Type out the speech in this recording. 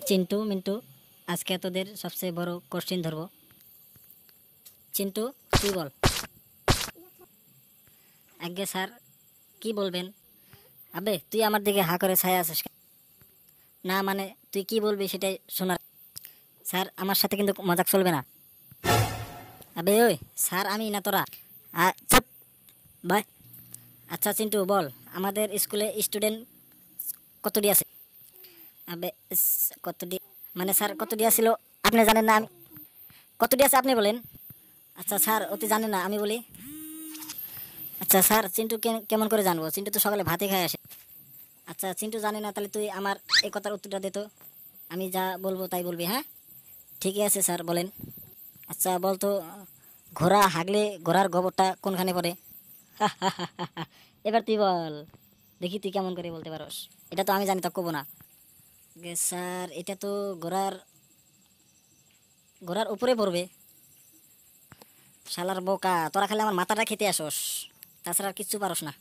চিন্টু মিন্টু, আজকে তোদের সবচেয়ে বড় কোশ্চেন ধরবো। চিন্টু, তুই বল। আজ্ঞে স্যার, কি বলবেন? আবে তুই আমার দিকে হা করে ছায়া আছিস কেন? না মানে তুই কি বলবি সেটাই শোনার। স্যার, আমার সাথে কিন্তু মজাক চলবে না। আবে ওই স্যার, আমি না তোরা। চুপ বাই। আচ্ছা চিন্টু বল, আমাদের স্কুলে স্টুডেন্ট কতটি আছে? আবে কতটি মানে স্যার কতটি ছিল আপনি জানেন না? আমি কতটি আছে আপনি বলেন। আচ্ছা স্যার, অতি জানেন না, আমি বলি। আচ্ছা স্যার, চিন্টু কেমন করে জানবো? চিন্টু তো সকালে ভাতই খায় আসে। আচ্ছা চিন্টু জানে না, তাহলে তুই আমার এই কথার উত্তরটা দে তো। আমি যা বলবো তাই বলবি, হ্যাঁ? ঠিকই আছে স্যার, বলেন। আচ্ছা বলতো, ঘোড়া হাগলে ঘোড়ার গোবরটা কোনখানে পড়ে? এবার তুই বল, দেখি তুই কেমন করে বলতে পারস। এটা তো আমি জানি, তো কব না। স্যার, এটা তো ঘোড়ার ঘোড়ার উপরে পড়বে। শালার বোকা, তোরা খালি আমার মাথাটা খেতে আসোস, তাছাড়া আর কিচ্ছু পারস না।